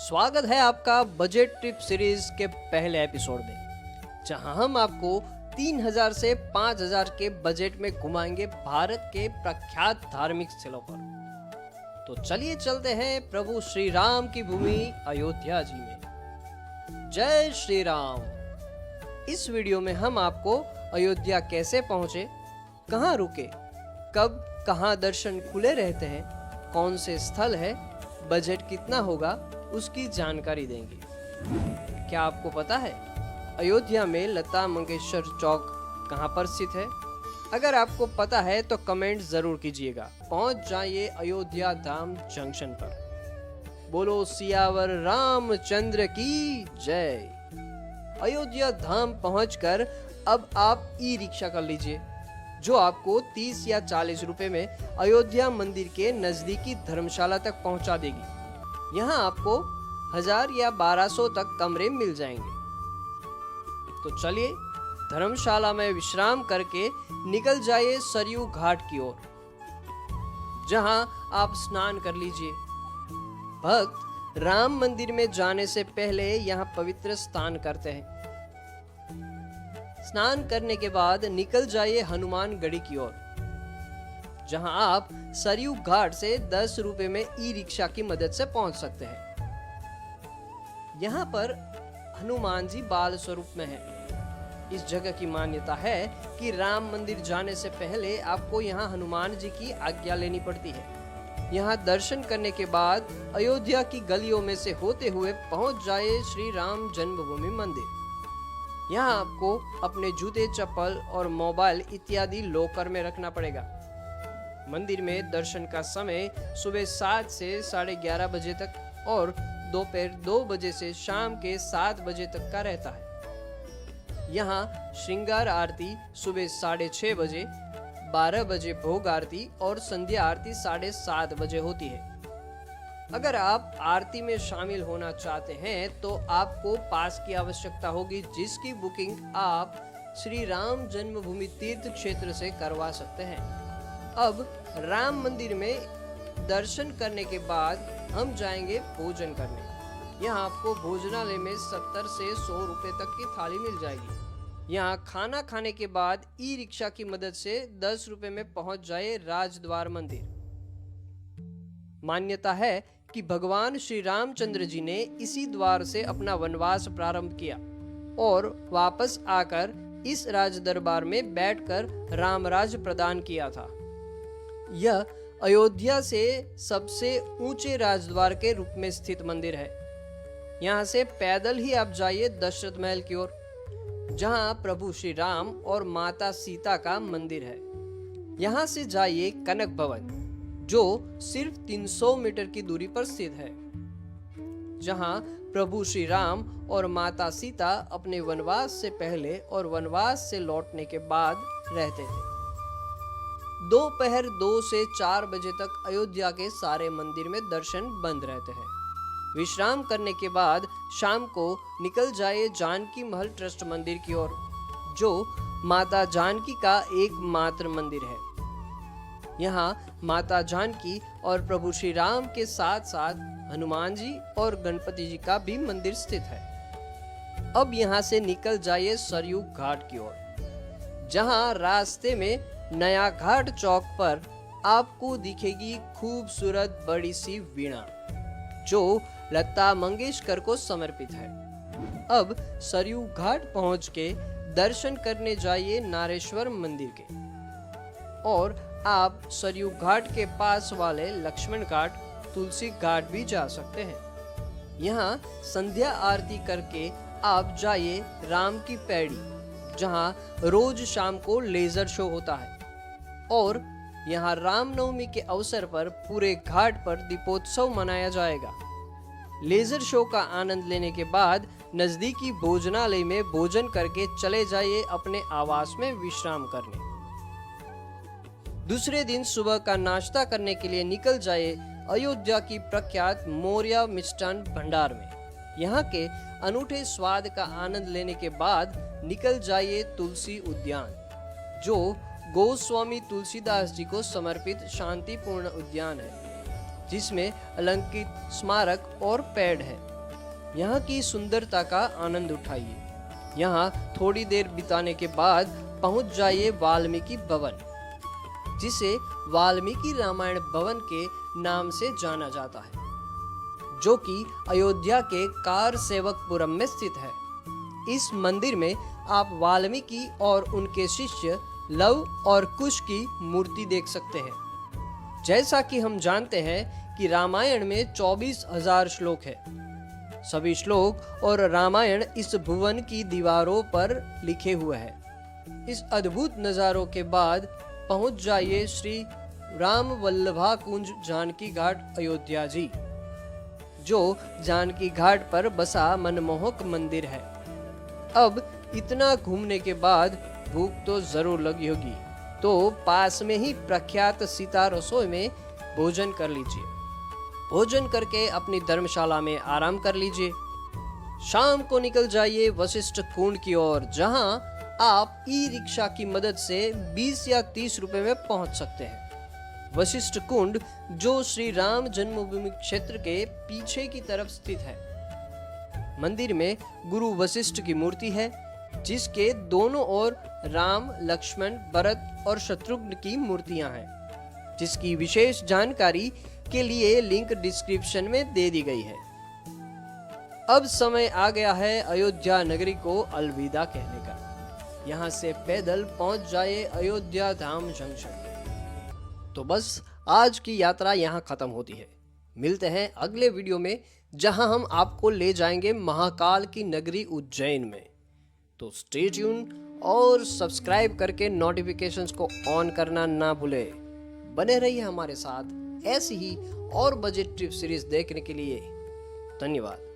स्वागत है आपका बजट ट्रिप सीरीज के पहले एपिसोड में, जहां हम आपको 3000 से 5000 के बजट में घुमाएंगे भारत के प्रख्यात धार्मिक स्थलों पर। तो चलिए चलते हैं प्रभु श्री राम की भूमि अयोध्या जी में। जय श्री राम। इस वीडियो में हम आपको अयोध्या कैसे पहुंचे, कहां रुके, कब कहां दर्शन खुले रहते हैं, कौन से स्थल है, बजट कितना होगा, उसकी जानकारी देंगे। क्या आपको पता है अयोध्या में लता मंगेशकर चौक कहां पर स्थित है? अगर आपको पता है तो कमेंट जरूर कीजिएगा। पहुंच जाइए अयोध्या धाम जंक्शन पर। बोलो सियावर रामचंद्र की जय। अयोध्या धाम पहुंचकर अब आप ई रिक्शा कर लीजिए, जो आपको 30 या 40 रुपए में अयोध्या मंदिर के नजदीकी धर्मशाला तक पहुंचा देगी। यहाँ आपको 1000 या 1200 तक कमरे मिल जाएंगे। तो चलिए धर्मशाला में विश्राम करके निकल जाइए सरयू घाट की ओर, जहां आप स्नान कर लीजिए। भक्त राम मंदिर में जाने से पहले यहाँ पवित्र स्नान करते हैं। स्नान करने के बाद निकल जाइए हनुमान गढ़ी की ओर, जहां आप सरयू घाट से 10 रुपए में ई रिक्शा की मदद से पहुंच सकते हैं। यहाँ पर हनुमान जी बाल स्वरूप में है। इस जगह की मान्यता है कि राम मंदिर जाने से पहले आपको यहाँ हनुमान जी की आज्ञा लेनी पड़ती है। यहाँ दर्शन करने के बाद अयोध्या की गलियों में से होते हुए पहुंच जाए श्री राम जन्मभूमि मंदिर। यहाँ आपको अपने जूते, चप्पल और मोबाइल इत्यादि लॉकर में रखना पड़ेगा। मंदिर में दर्शन का समय सुबह 7 से 11:30 बजे तक और दोपहर 2 बजे से शाम के 7 बजे तक का रहता है। यहाँ श्रृंगार आरती सुबह 6:30 बजे, 12 बजे भोग आरती और संध्या आरती 7:30 बजे होती है। अगर आप आरती में शामिल होना चाहते हैं तो आपको पास की आवश्यकता होगी, जिसकी बुकिंग आप श्री राम जन्मभूमि तीर्थ क्षेत्र से करवा सकते हैं। अब राम मंदिर में दर्शन करने के बाद हम जाएंगे भोजन करने। यहाँ आपको भोजनालय में 70 से 100 रुपए तक की थाली मिल जाएगी। यहाँ खाना खाने के बाद ई रिक्शा की मदद से 10 रुपए में पहुंच जाए राजद्वार मंदिर। मान्यता है कि भगवान श्री रामचंद्र जी ने इसी द्वार से अपना वनवास प्रारंभ किया और वापस आकर इस राज दरबार में बैठकर रामराज प्रदान किया था। यह अयोध्या से सबसे ऊंचे राजद्वार के रूप में स्थित मंदिर है। यहाँ से पैदल ही आप जाइए दशरथ महल की ओर, जहाँ प्रभु श्री राम और माता सीता का मंदिर है। यहाँ से जाइए कनक भवन, जो सिर्फ 300 मीटर की दूरी पर स्थित है, जहाँ प्रभु श्री राम और माता सीता अपने वनवास से पहले और वनवास से लौटने के बाद रहते थे। दोपहर 2 से 4 बजे तक अयोध्या के सारे मंदिर में दर्शन बंद रहते हैं। विश्राम करने के बाद शाम को निकल जाए जानकी महल ट्रस्ट मंदिर की ओर, जो माता जानकी का एकमात्र मंदिर है। यहाँ माता जानकी और प्रभु श्री राम के साथ साथ हनुमान जी और गणपति जी का भी मंदिर स्थित है। अब यहाँ से निकल जाइए सरयू घाट की ओर, जहाँ रास्ते में नया घाट चौक पर आपको दिखेगी खूबसूरत बड़ी सी वीणा, जो लता मंगेशकर को समर्पित है। अब सरयू घाट पहुंच के दर्शन करने जाइए नारेश्वर मंदिर के, और आप सरयू घाट के पास वाले लक्ष्मण घाट, तुलसी घाट भी जा सकते हैं। यहाँ संध्या आरती करके आप जाइए राम की पैड़ी, जहाँ रोज शाम को लेजर शो होता है, और यहाँ रामनवमी के अवसर पर पूरे घाट पर दीपोत्सव मनाया जाएगा। लेजर शो का आनंद लेने के बाद नजदीकी भोजनालय में भोजन करके चले जाइए अपने आवास में विश्राम करने। दूसरे दिन सुबह का नाश्ता करने के लिए निकल जाइए अयोध्या की प्रख्यात मौर्य मिष्ठान भंडार में। यहाँ के अनूठे स्वाद का आनंद लेने के बाद निकल जाइए तुलसी उद्यान, जो गोस्वामी तुलसीदास जी को समर्पित शांतिपूर्ण उद्यान है, जिसमें अलंकृत स्मारक और पेड़ है। यहाँ की सुंदरता का आनंद उठाइए। यहाँ थोड़ी देर बिताने के बाद पहुंच जाइए वाल्मीकि भवन, जिसे वाल्मीकि रामायण भवन के नाम से जाना जाता है, जो कि अयोध्या के कार सेवकपुरम में स्थित है। इस मंदिर में आप वाल्मीकि और उनके शिष्य लव और कुश की मूर्ति देख सकते हैं। जैसा कि हम जानते हैं कि रामायण में 24,000 श्लोक है। सभी श्लोक और रामायण इस भुवन की दीवारों पर लिखे हुए हैं। इस अद्भुत नज़ारों के बाद पहुंच जाइए श्री राम वल्लभा कुंज जानकी घाट अयोध्या जी, जो जानकी घाट पर बसा मनमोहक मंदिर है। अब इतना घूमने के बाद भूख तो जरूर लगी होगी, तो पास में ही प्रख्यात सीता रसोई में भोजन कर लीजिए। भोजन करके अपनी धर्मशाला में आराम कर लीजिए। शाम को निकल जाइए वशिष्ठ कुंड की ओर, जहां आप ई रिक्शा की मदद से 20 या 30 रुपए में पहुंच सकते हैं। वशिष्ठ कुंड जो श्री राम जन्मभूमि क्षेत्र के पीछे की तरफ स्थित है। मंदिर में गुरु वशिष्ठ की मूर्ति है, जिसके दोनों ओर राम, लक्ष्मण, भरत और शत्रुघ्न की मूर्तियां हैं, जिसकी विशेष जानकारी के लिए लिंक डिस्क्रिप्शन में दे दी गई है। अब समय आ गया है अयोध्या नगरी को अलविदा कहने का। यहाँ से पैदल पहुंच जाए अयोध्या धाम जंक्शन। तो बस आज की यात्रा यहाँ खत्म होती है। मिलते हैं अगले वीडियो में, जहां हम आपको ले जाएंगे महाकाल की नगरी उज्जैन में। तो स्टे ट्यून और सब्सक्राइब करके नोटिफिकेशंस को ऑन करना ना भूलें। बने रहिए हमारे साथ ऐसी ही और बजट ट्रिप सीरीज देखने के लिए। धन्यवाद।